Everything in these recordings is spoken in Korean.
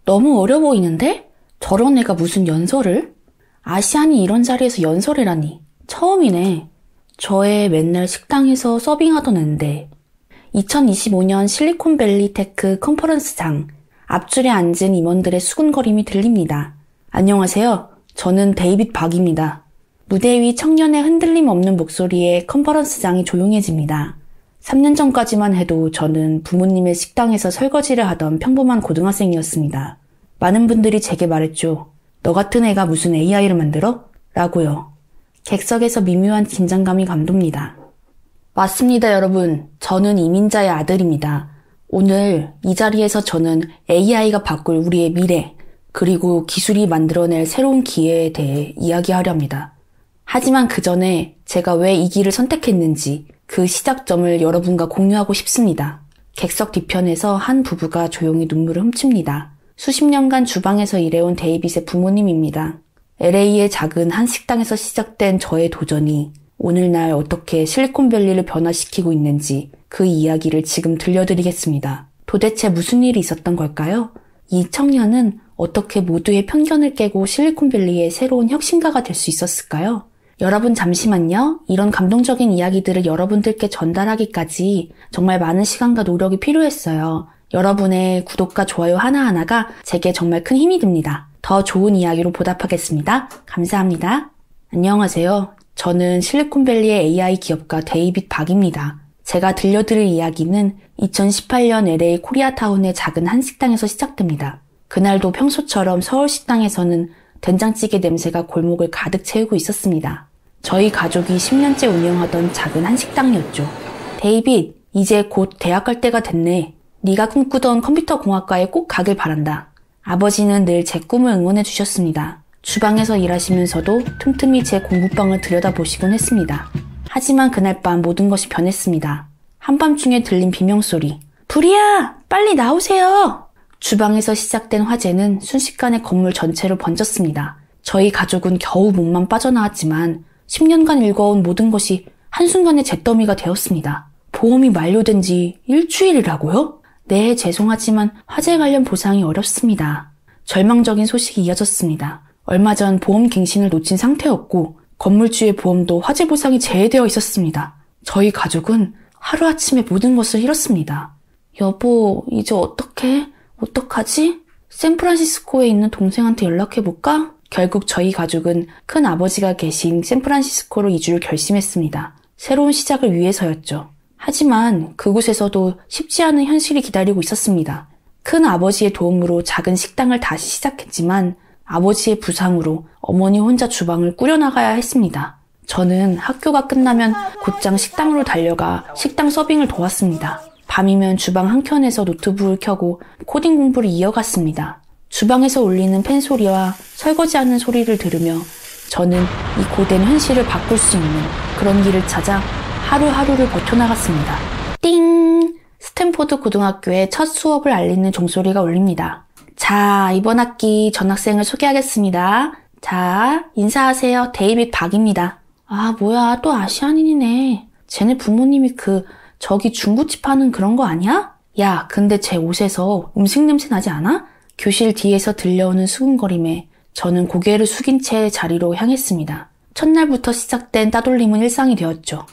너무 어려 보이는데? 저런 애가 무슨 연설을? 아시안이 이런 자리에서 연설이라니. 처음이네. 저 애 맨날 식당에서 서빙하던 앤데 2025년 실리콘밸리 테크 컨퍼런스장 앞줄에 앉은 임원들의 수군거림이 들립니다. 안녕하세요. 저는 데이빗 박입니다. 무대 위 청년의 흔들림 없는 목소리에 컨퍼런스장이 조용해집니다. 3년 전까지만 해도 저는 부모님의 식당에서 설거지를 하던 평범한 고등학생이었습니다. 많은 분들이 제게 말했죠. 너 같은 애가 무슨 AI를 만들어? 라고요. 객석에서 미묘한 긴장감이 감돕니다. 맞습니다, 여러분. 저는 이민자의 아들입니다. 오늘 이 자리에서 저는 AI가 바꿀 우리의 미래, 그리고 기술이 만들어낼 새로운 기회에 대해 이야기하려 합니다. 하지만 그 전에 제가 왜 이 길을 선택했는지 그 시작점을 여러분과 공유하고 싶습니다. 객석 뒤편에서 한 부부가 조용히 눈물을 훔칩니다. 수십 년간 주방에서 일해온 데이빗의 부모님입니다. LA의 작은 한 식당에서 시작된 저의 도전이 오늘날 어떻게 실리콘밸리를 변화시키고 있는지 그 이야기를 지금 들려드리겠습니다. 도대체 무슨 일이 있었던 걸까요? 이 청년은 어떻게 모두의 편견을 깨고 실리콘밸리의 새로운 혁신가가 될 수 있었을까요? 여러분 잠시만요. 이런 감동적인 이야기들을 여러분들께 전달하기까지 정말 많은 시간과 노력이 필요했어요. 여러분의 구독과 좋아요 하나하나가 제게 정말 큰 힘이 됩니다. 더 좋은 이야기로 보답하겠습니다. 감사합니다. 안녕하세요. 저는 실리콘밸리의 AI 기업가 데이빗 박입니다. 제가 들려드릴 이야기는 2018년 LA 코리아타운의 작은 한식당에서 시작됩니다. 그날도 평소처럼 서울 식당에서는 된장찌개 냄새가 골목을 가득 채우고 있었습니다. 저희 가족이 10년째 운영하던 작은 한식당이었죠. 데이빗, 이제 곧 대학 갈 때가 됐네. 네가 꿈꾸던 컴퓨터 공학과에 꼭 가길 바란다. 아버지는 늘 제 꿈을 응원해 주셨습니다. 주방에서 일하시면서도 틈틈이 제 공부방을 들여다보시곤 했습니다. 하지만 그날 밤 모든 것이 변했습니다. 한밤중에 들린 비명소리. 불이야! 빨리 나오세요! 주방에서 시작된 화재는 순식간에 건물 전체로 번졌습니다. 저희 가족은 겨우 몸만 빠져나왔지만 10년간 읽어온 모든 것이 한순간에 잿더미가 되었습니다. 보험이 만료된 지 일주일이라고요? 네, 죄송하지만 화재 관련 보상이 어렵습니다. 절망적인 소식이 이어졌습니다. 얼마 전 보험 갱신을 놓친 상태였고 건물주의 보험도 화재 보상이 제외되어 있었습니다. 저희 가족은 하루아침에 모든 것을 잃었습니다. 여보, 이제 어떡하지? 샌프란시스코에 있는 동생한테 연락해볼까? 결국 저희 가족은 큰 아버지가 계신 샌프란시스코로 이주를 결심했습니다. 새로운 시작을 위해서였죠. 하지만 그곳에서도 쉽지 않은 현실이 기다리고 있었습니다. 큰 아버지의 도움으로 작은 식당을 다시 시작했지만 아버지의 부상으로 어머니 혼자 주방을 꾸려나가야 했습니다. 저는 학교가 끝나면 곧장 식당으로 달려가 식당 서빙을 도왔습니다. 밤이면 주방 한켠에서 노트북을 켜고 코딩 공부를 이어갔습니다. 주방에서 울리는 팬 소리와 설거지하는 소리를 들으며 저는 이 고된 현실을 바꿀 수 있는 그런 길을 찾아 하루하루를 버텨나갔습니다. 띵! 스탠포드 고등학교의 첫 수업을 알리는 종소리가 울립니다. 자, 이번 학기 전학생을 소개하겠습니다. 자, 인사하세요. 데이빗 박입니다. 아, 뭐야, 또 아시아인이네. 쟤네 부모님이 저기 중국집 하는 그런 거 아니야? 야, 근데 제 옷에서 음식 냄새 나지 않아? 교실 뒤에서 들려오는 수군거림에 저는 고개를 숙인 채 자리로 향했습니다. 첫날부터 시작된 따돌림은 일상이 되었죠.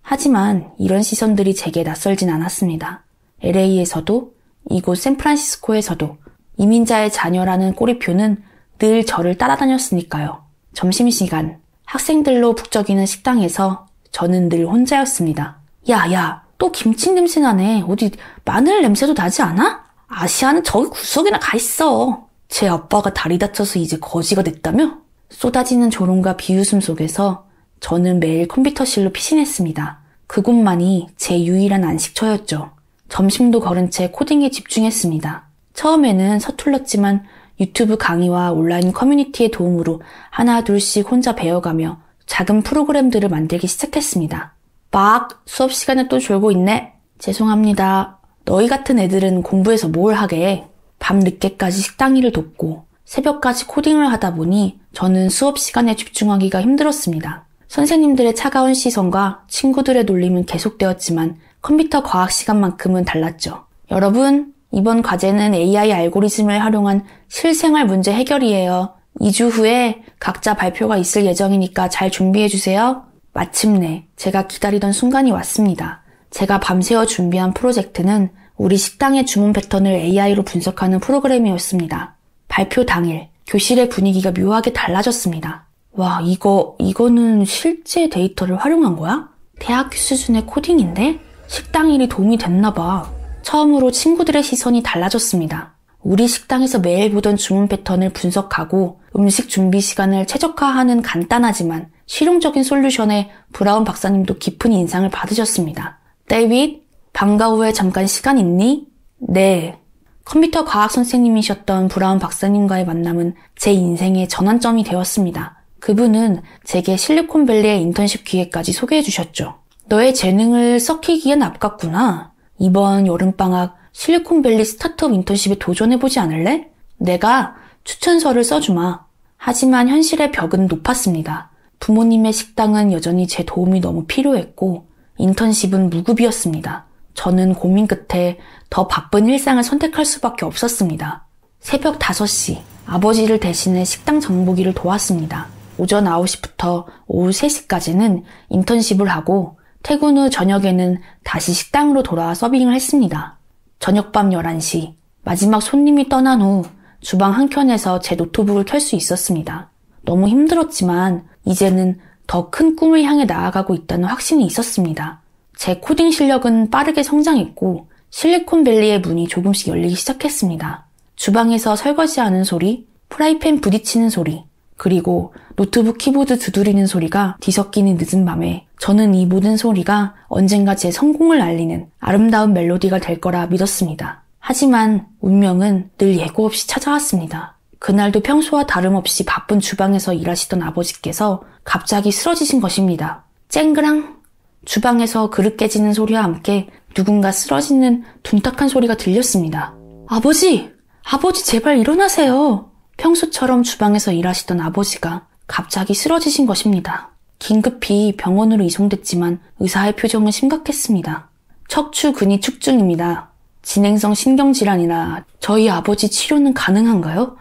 하지만 이런 시선들이 제게 낯설진 않았습니다. LA에서도 이곳 샌프란시스코에서도 이민자의 자녀라는 꼬리표는 늘 저를 따라다녔으니까요. 점심시간 학생들로 북적이는 식당에서 저는 늘 혼자였습니다. 야, 또 김치 냄새 나네. 어디 마늘 냄새도 나지 않아? 아시아는 저기 구석이나 가 있어. 제 아빠가 다리 다쳐서 이제 거지가 됐다며? 쏟아지는 조롱과 비웃음 속에서 저는 매일 컴퓨터실로 피신했습니다. 그곳만이 제 유일한 안식처였죠. 점심도 거른 채 코딩에 집중했습니다. 처음에는 서툴렀지만 유튜브 강의와 온라인 커뮤니티의 도움으로 하나 둘씩 혼자 배워가며 작은 프로그램들을 만들기 시작했습니다. 막 수업 시간에 또 졸고 있네. 죄송합니다. 너희 같은 애들은 공부해서 뭘 하게. 밤 늦게까지 식당 일을 돕고 새벽까지 코딩을 하다 보니 저는 수업 시간에 집중하기가 힘들었습니다. 선생님들의 차가운 시선과 친구들의 놀림은 계속되었지만 컴퓨터 과학 시간만큼은 달랐죠. 여러분, 이번 과제는 AI 알고리즘을 활용한 실생활 문제 해결이에요. 2주 후에 각자 발표가 있을 예정이니까 잘 준비해주세요. 마침내 제가 기다리던 순간이 왔습니다. 제가 밤새워 준비한 프로젝트는 우리 식당의 주문 패턴을 AI로 분석하는 프로그램이었습니다. 발표 당일 교실의 분위기가 묘하게 달라졌습니다. 와, 이거는 실제 데이터를 활용한 거야? 대학교 수준의 코딩인데? 식당 일이 도움이 됐나 봐. 처음으로 친구들의 시선이 달라졌습니다. 우리 식당에서 매일 보던 주문 패턴을 분석하고 음식 준비 시간을 최적화하는 간단하지만 실용적인 솔루션에 브라운 박사님도 깊은 인상을 받으셨습니다. 데이빗, 방과 후에 잠깐 시간 있니? 네. 컴퓨터 과학 선생님이셨던 브라운 박사님과의 만남은 제 인생의 전환점이 되었습니다. 그분은 제게 실리콘밸리의 인턴십 기회까지 소개해 주셨죠. 너의 재능을 썩히기엔 아깝구나. 이번 여름방학 실리콘밸리 스타트업 인턴십에 도전해보지 않을래? 내가 추천서를 써주마. 하지만 현실의 벽은 높았습니다. 부모님의 식당은 여전히 제 도움이 너무 필요했고 인턴십은 무급이었습니다. 저는 고민 끝에 더 바쁜 일상을 선택할 수밖에 없었습니다. 새벽 5시 아버지를 대신해 식당 정보기를 도왔습니다. 오전 9시부터 오후 3시까지는 인턴십을 하고 퇴근 후 저녁에는 다시 식당으로 돌아와 서빙을 했습니다. 저녁밤 11시 마지막 손님이 떠난 후 주방 한켠에서 제 노트북을 켤 수 있었습니다. 너무 힘들었지만 이제는 더 큰 꿈을 향해 나아가고 있다는 확신이 있었습니다. 제 코딩 실력은 빠르게 성장했고 실리콘밸리의 문이 조금씩 열리기 시작했습니다. 주방에서 설거지하는 소리, 프라이팬 부딪히는 소리, 그리고 노트북 키보드 두드리는 소리가 뒤섞이는 늦은 밤에 저는 이 모든 소리가 언젠가 제 성공을 알리는 아름다운 멜로디가 될 거라 믿었습니다. 하지만 운명은 늘 예고 없이 찾아왔습니다. 그날도 평소와 다름없이 바쁜 주방에서 일하시던 아버지께서 갑자기 쓰러지신 것입니다. 쨍그랑! 주방에서 그릇 깨지는 소리와 함께 누군가 쓰러지는 둔탁한 소리가 들렸습니다. 아버지! 아버지 제발 일어나세요! 평소처럼 주방에서 일하시던 아버지가 갑자기 쓰러지신 것입니다. 긴급히 병원으로 이송됐지만 의사의 표정은 심각했습니다. 척추 근위 축중입니다. 진행성 신경질환이라 저희 아버지 치료는 가능한가요?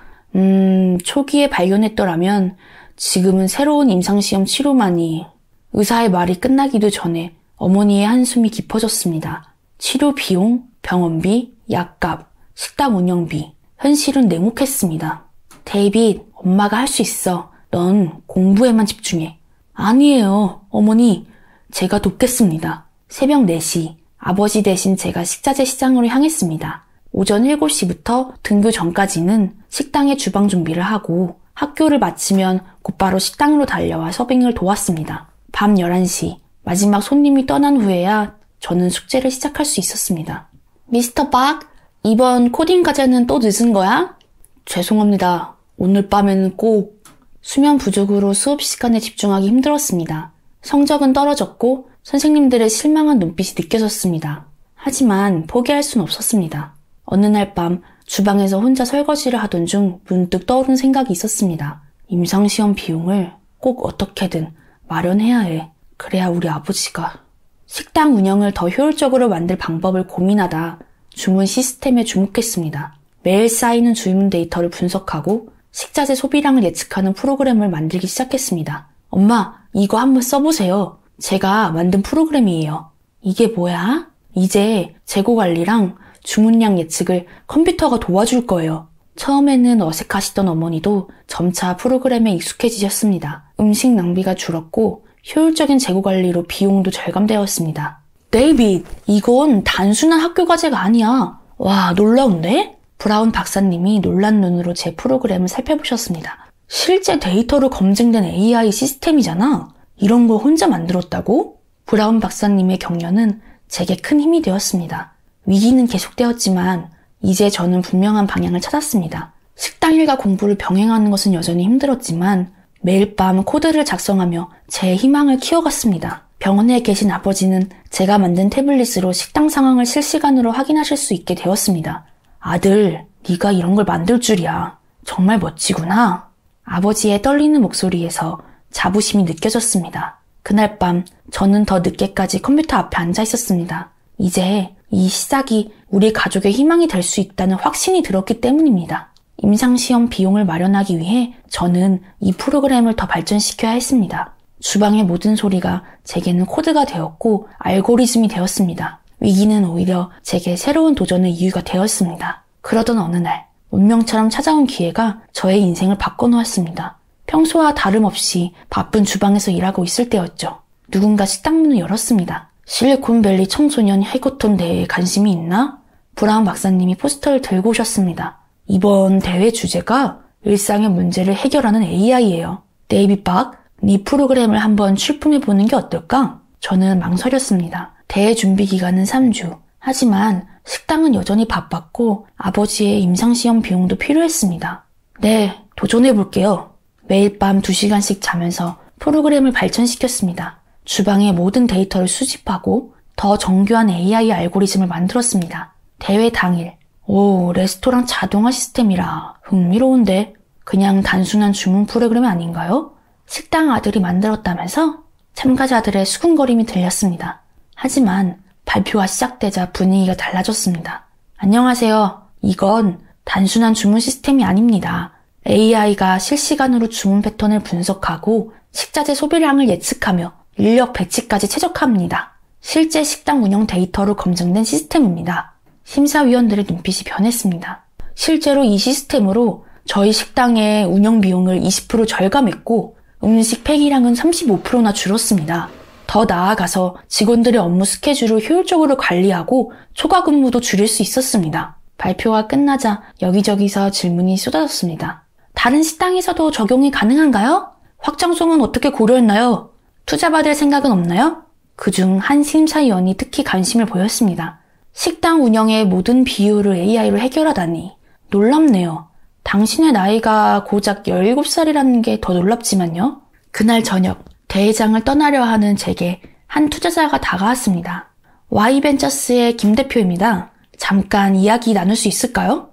초기에 발견했더라면 지금은 새로운 임상시험 치료만이. 의사의 말이 끝나기도 전에 어머니의 한숨이 깊어졌습니다. 치료 비용, 병원비, 약값, 식당 운영비. 현실은 냉혹했습니다. 데이빗, 엄마가 할 수 있어. 넌 공부에만 집중해. 아니에요, 어머니. 제가 돕겠습니다. 새벽 4시, 아버지 대신 제가 식자재 시장으로 향했습니다. 오전 7시부터 등교 전까지는 식당의 주방 준비를 하고 학교를 마치면 곧바로 식당으로 달려와 서빙을 도왔습니다. 밤 11시, 마지막 손님이 떠난 후에야 저는 숙제를 시작할 수 있었습니다. 미스터 박, 이번 코딩 과제는 또 늦은 거야? 죄송합니다. 오늘 밤에는 꼭. 수면 부족으로 수업 시간에 집중하기 힘들었습니다. 성적은 떨어졌고 선생님들의 실망한 눈빛이 느껴졌습니다. 하지만 포기할 순 없었습니다. 어느 날 밤 주방에서 혼자 설거지를 하던 중 문득 떠오른 생각이 있었습니다. 임상시험 비용을 꼭 어떻게든 마련해야 해. 그래야 우리 아버지가. 식당 운영을 더 효율적으로 만들 방법을 고민하다 주문 시스템에 주목했습니다. 매일 쌓이는 주문 데이터를 분석하고 식자재 소비량을 예측하는 프로그램을 만들기 시작했습니다. 엄마, 이거 한번 써보세요. 제가 만든 프로그램이에요. 이게 뭐야? 이제 재고 관리랑 주문량 예측을 컴퓨터가 도와줄 거예요. 처음에는 어색하시던 어머니도 점차 프로그램에 익숙해지셨습니다. 음식 낭비가 줄었고 효율적인 재고 관리로 비용도 절감되었습니다. 데이빗, 이건 단순한 학교 과제가 아니야. 와, 놀라운데? 브라운 박사님이 놀란 눈으로 제 프로그램을 살펴보셨습니다. 실제 데이터로 검증된 AI 시스템이잖아. 이런 걸 혼자 만들었다고? 브라운 박사님의 격려는 제게 큰 힘이 되었습니다. 위기는 계속되었지만 이제 저는 분명한 방향을 찾았습니다. 식당 일과 공부를 병행하는 것은 여전히 힘들었지만 매일 밤 코드를 작성하며 제 희망을 키워갔습니다. 병원에 계신 아버지는 제가 만든 태블릿으로 식당 상황을 실시간으로 확인하실 수 있게 되었습니다. 아들, 네가 이런 걸 만들 줄이야. 정말 멋지구나. 아버지의 떨리는 목소리에서 자부심이 느껴졌습니다. 그날 밤 저는 더 늦게까지 컴퓨터 앞에 앉아 있었습니다. 이제 이 시작이 우리 가족의 희망이 될 수 있다는 확신이 들었기 때문입니다. 임상시험 비용을 마련하기 위해 저는 이 프로그램을 더 발전시켜야 했습니다. 주방의 모든 소리가 제게는 코드가 되었고 알고리즘이 되었습니다. 위기는 오히려 제게 새로운 도전의 이유가 되었습니다. 그러던 어느 날 운명처럼 찾아온 기회가 저의 인생을 바꿔놓았습니다. 평소와 다름없이 바쁜 주방에서 일하고 있을 때였죠. 누군가 식당 문을 열었습니다. 실리콘밸리 청소년 해고톤 대회에 관심이 있나? 브라운 박사님이 포스터를 들고 오셨습니다. 이번 대회 주제가 일상의 문제를 해결하는 AI예요. 데이비 박, 네 프로그램을 한번 출품해보는 게 어떨까? 저는 망설였습니다. 대회 준비 기간은 3주. 하지만 식당은 여전히 바빴고 아버지의 임상시험 비용도 필요했습니다. 네, 도전해볼게요. 매일 밤 2시간씩 자면서 프로그램을 발전시켰습니다. 주방의 모든 데이터를 수집하고 더 정교한 AI 알고리즘을 만들었습니다. 대회 당일. 오, 레스토랑 자동화 시스템이라 흥미로운데 그냥 단순한 주문 프로그램이 아닌가요? 식당 아들이 만들었다면서? 참가자들의 수군거림이 들렸습니다. 하지만 발표가 시작되자 분위기가 달라졌습니다. 안녕하세요. 이건 단순한 주문 시스템이 아닙니다. AI가 실시간으로 주문 패턴을 분석하고 식자재 소비량을 예측하며 인력 배치까지 최적화합니다. 실제 식당 운영 데이터로 검증된 시스템입니다. 심사위원들의 눈빛이 변했습니다. 실제로 이 시스템으로 저희 식당의 운영 비용을 20% 절감했고 음식 폐기량은 35%나 줄었습니다. 더 나아가서 직원들의 업무 스케줄을 효율적으로 관리하고 초과 근무도 줄일 수 있었습니다. 발표가 끝나자 여기저기서 질문이 쏟아졌습니다. 다른 식당에서도 적용이 가능한가요? 확장성은 어떻게 고려했나요? 투자받을 생각은 없나요? 그중 한 심사위원이 특히 관심을 보였습니다. 식당 운영의 모든 비율을 AI로 해결하다니 놀랍네요. 당신의 나이가 고작 17살이라는 게 더 놀랍지만요. 그날 저녁 대회장을 떠나려 하는 제게 한 투자자가 다가왔습니다. Y벤처스의 김 대표입니다. 잠깐 이야기 나눌 수 있을까요?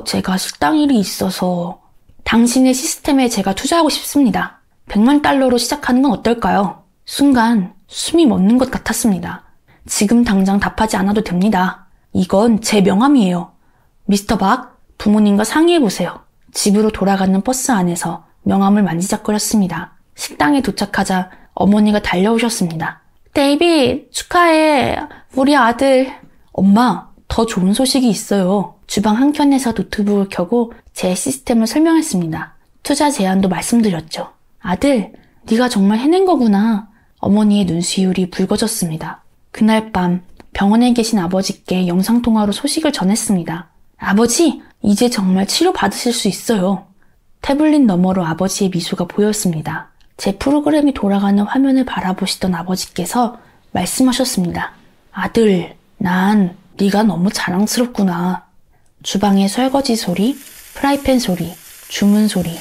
제가 식당 일이 있어서 당신의 시스템에 제가 투자하고 싶습니다. 100만 달러로 시작하는 건 어떨까요? 순간 숨이 멎는 것 같았습니다. 지금 당장 답하지 않아도 됩니다. 이건 제 명함이에요. 미스터 박, 부모님과 상의해보세요. 집으로 돌아가는 버스 안에서 명함을 만지작거렸습니다. 식당에 도착하자 어머니가 달려오셨습니다. 데이빗, 축하해. 우리 아들. 엄마, 더 좋은 소식이 있어요. 주방 한켠에서 노트북을 켜고 제 시스템을 설명했습니다. 투자 제안도 말씀드렸죠. 아들, 네가 정말 해낸 거구나. 어머니의 눈시울이 붉어졌습니다. 그날 밤 병원에 계신 아버지께 영상통화로 소식을 전했습니다. 아버지, 이제 정말 치료받으실 수 있어요. 태블릿 너머로 아버지의 미소가 보였습니다. 제 프로그램이 돌아가는 화면을 바라보시던 아버지께서 말씀하셨습니다. 아들, 난 네가 너무 자랑스럽구나. 주방의 설거지 소리, 프라이팬 소리, 주문 소리.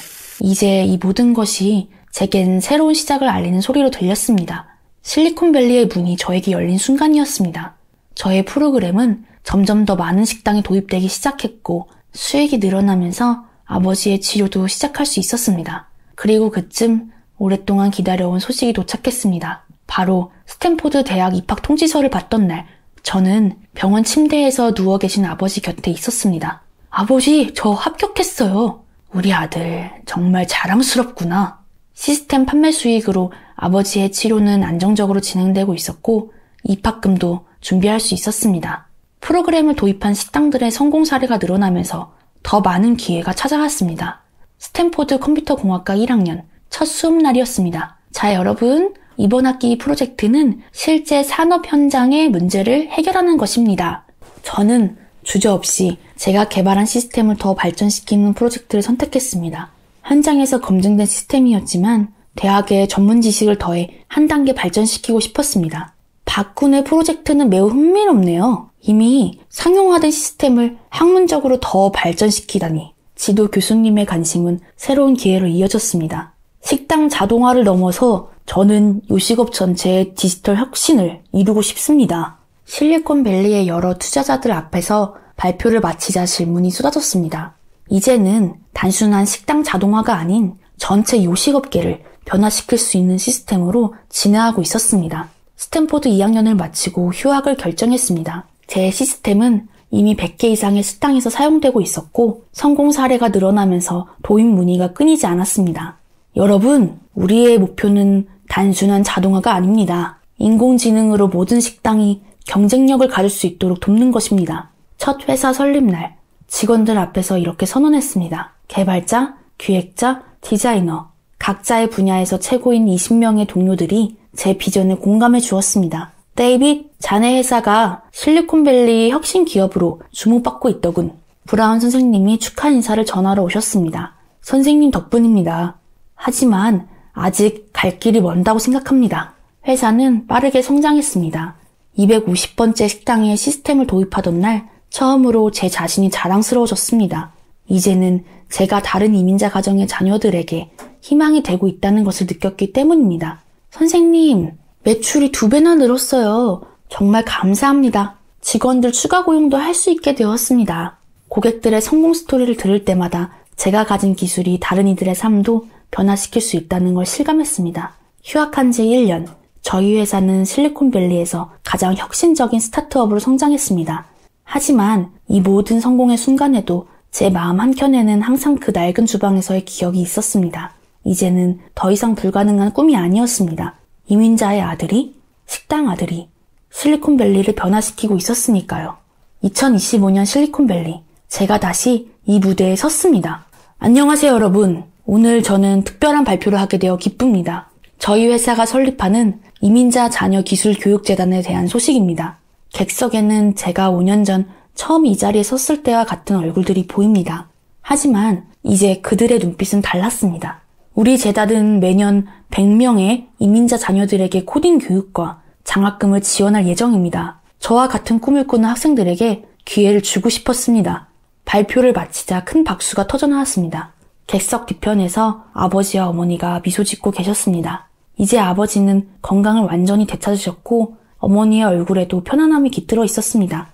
이제 이 모든 것이 제겐 새로운 시작을 알리는 소리로 들렸습니다. 실리콘밸리의 문이 저에게 열린 순간이었습니다. 저의 프로그램은 점점 더 많은 식당에 도입되기 시작했고 수익이 늘어나면서 아버지의 치료도 시작할 수 있었습니다. 그리고 그쯤 오랫동안 기다려온 소식이 도착했습니다. 바로 스탠포드 대학 입학 통지서를 받던 날, 저는 병원 침대에서 누워 계신 아버지 곁에 있었습니다. 아버지, 저 합격했어요. 우리 아들, 정말 자랑스럽구나. 시스템 판매 수익으로 아버지의 치료는 안정적으로 진행되고 있었고 입학금도 준비할 수 있었습니다. 프로그램을 도입한 식당들의 성공 사례가 늘어나면서 더 많은 기회가 찾아왔습니다. 스탠포드 컴퓨터공학과 1학년 첫 수업날이었습니다. 자, 여러분, 이번 학기 프로젝트는 실제 산업 현장의 문제를 해결하는 것입니다. 저는 주저없이 제가 개발한 시스템을 더 발전시키는 프로젝트를 선택했습니다. 현장에서 검증된 시스템이었지만 대학의 전문 지식을 더해 한 단계 발전시키고 싶었습니다. 박군의 프로젝트는 매우 흥미롭네요. 이미 상용화된 시스템을 학문적으로 더 발전시키다니. 지도 교수님의 관심은 새로운 기회로 이어졌습니다. 식당 자동화를 넘어서 저는 요식업 전체의 디지털 혁신을 이루고 싶습니다. 실리콘밸리의 여러 투자자들 앞에서 발표를 마치자 질문이 쏟아졌습니다. 이제는 단순한 식당 자동화가 아닌 전체 요식업계를 변화시킬 수 있는 시스템으로 진화하고 있었습니다. 스탠포드 2학년을 마치고 휴학을 결정했습니다. 제 시스템은 이미 100개 이상의 식당에서 사용되고 있었고 성공 사례가 늘어나면서 도입 문의가 끊이지 않았습니다. 여러분, 우리의 목표는 단순한 자동화가 아닙니다. 인공지능으로 모든 식당이 경쟁력을 가질 수 있도록 돕는 것입니다. 첫 회사 설립날, 직원들 앞에서 이렇게 선언했습니다. 개발자, 기획자, 디자이너, 각자의 분야에서 최고인 20명의 동료들이 제 비전에 공감해 주었습니다. 데이빗, 자네 회사가 실리콘밸리 혁신 기업으로 주목받고 있더군. 브라운 선생님이 축하 인사를 전하러 오셨습니다. 선생님 덕분입니다. 하지만 아직 갈 길이 먼다고 생각합니다. 회사는 빠르게 성장했습니다. 250번째 식당에 시스템을 도입하던 날 처음으로 제 자신이 자랑스러워졌습니다. 이제는 제가 다른 이민자 가정의 자녀들에게 희망이 되고 있다는 것을 느꼈기 때문입니다. 선생님, 매출이 2배나 늘었어요. 정말 감사합니다. 직원들 추가 고용도 할 수 있게 되었습니다. 고객들의 성공 스토리를 들을 때마다 제가 가진 기술이 다른 이들의 삶도 변화시킬 수 있다는 걸 실감했습니다. 휴학한 지 1년, 저희 회사는 실리콘밸리에서 가장 혁신적인 스타트업으로 성장했습니다. 하지만 이 모든 성공의 순간에도 제 마음 한켠에는 항상 그 낡은 주방에서의 기억이 있었습니다. 이제는 더 이상 불가능한 꿈이 아니었습니다. 이민자의 아들이, 식당 아들이 실리콘밸리를 변화시키고 있었으니까요. 2025년 실리콘밸리, 제가 다시 이 무대에 섰습니다. 안녕하세요 여러분. 오늘 저는 특별한 발표를 하게 되어 기쁩니다. 저희 회사가 설립하는 이민자 자녀 기술 교육재단에 대한 소식입니다. 객석에는 제가 5년 전 처음 이 자리에 섰을 때와 같은 얼굴들이 보입니다. 하지만 이제 그들의 눈빛은 달랐습니다. 우리 재단은 매년 100명의 이민자 자녀들에게 코딩 교육과 장학금을 지원할 예정입니다. 저와 같은 꿈을 꾸는 학생들에게 기회를 주고 싶었습니다. 발표를 마치자 큰 박수가 터져나왔습니다. 객석 뒤편에서 아버지와 어머니가 미소 짓고 계셨습니다. 이제 아버지는 건강을 완전히 되찾으셨고 어머니의 얼굴에도 편안함이 깃들어 있었습니다.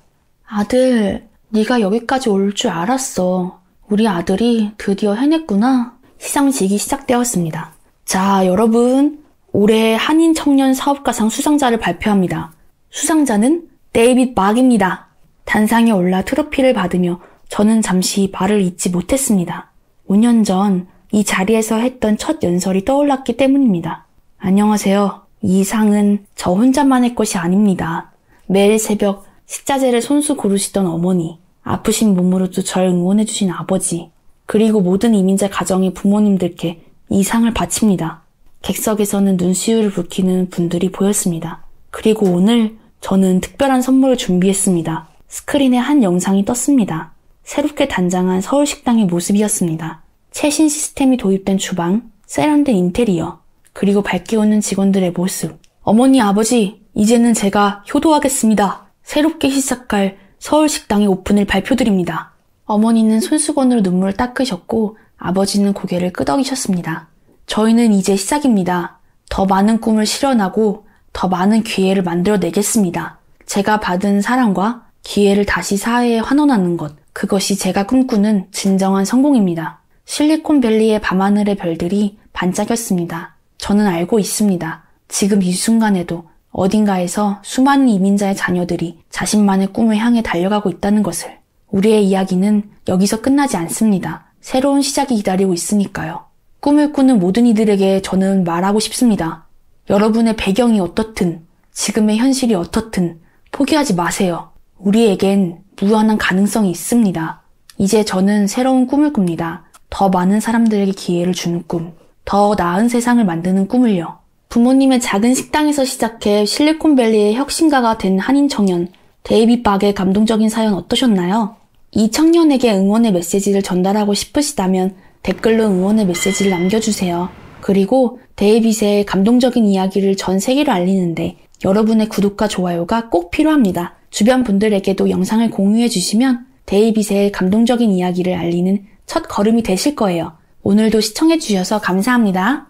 아들, 네가 여기까지 올 줄 알았어. 우리 아들이 드디어 해냈구나. 시상식이 시작되었습니다. 자, 여러분, 올해 한인 청년 사업가상 수상자를 발표합니다. 수상자는 데이빗 막입니다. 단상에 올라 트로피를 받으며 저는 잠시 말을 잇지 못했습니다. 5년 전 이 자리에서 했던 첫 연설이 떠올랐기 때문입니다. 안녕하세요. 이 상은 저 혼자만의 것이 아닙니다. 매일 새벽 식자재를 손수 고르시던 어머니, 아프신 몸으로도 절 응원해주신 아버지, 그리고 모든 이민자 가정의 부모님들께 이 상을 바칩니다. 객석에서는 눈시울을 붉히는 분들이 보였습니다. 그리고 오늘 저는 특별한 선물을 준비했습니다. 스크린에 한 영상이 떴습니다. 새롭게 단장한 서울식당의 모습이었습니다. 최신 시스템이 도입된 주방, 세련된 인테리어, 그리고 밝게 웃는 직원들의 모습. 어머니, 아버지, 이제는 제가 효도하겠습니다. 새롭게 시작할 서울식당의 오픈을 발표드립니다. 어머니는 손수건으로 눈물을 닦으셨고 아버지는 고개를 끄덕이셨습니다. 저희는 이제 시작입니다. 더 많은 꿈을 실현하고 더 많은 기회를 만들어내겠습니다. 제가 받은 사랑과 기회를 다시 사회에 환원하는 것, 그것이 제가 꿈꾸는 진정한 성공입니다. 실리콘밸리의 밤하늘의 별들이 반짝였습니다. 저는 알고 있습니다. 지금 이 순간에도 어딘가에서 수많은 이민자의 자녀들이 자신만의 꿈을 향해 달려가고 있다는 것을. 우리의 이야기는 여기서 끝나지 않습니다. 새로운 시작이 기다리고 있으니까요. 꿈을 꾸는 모든 이들에게 저는 말하고 싶습니다. 여러분의 배경이 어떻든, 지금의 현실이 어떻든 포기하지 마세요. 우리에겐 무한한 가능성이 있습니다. 이제 저는 새로운 꿈을 꿉니다. 더 많은 사람들에게 기회를 주는 꿈, 더 나은 세상을 만드는 꿈을요. 부모님의 작은 식당에서 시작해 실리콘밸리의 혁신가가 된 한인 청년 데이빗 박의 감동적인 사연 어떠셨나요? 이 청년에게 응원의 메시지를 전달하고 싶으시다면 댓글로 응원의 메시지를 남겨주세요. 그리고 데이빗의 감동적인 이야기를 전 세계로 알리는데 여러분의 구독과 좋아요가 꼭 필요합니다. 주변 분들에게도 영상을 공유해 주시면 데이빗의 감동적인 이야기를 알리는 첫 걸음이 되실 거예요. 오늘도 시청해 주셔서 감사합니다.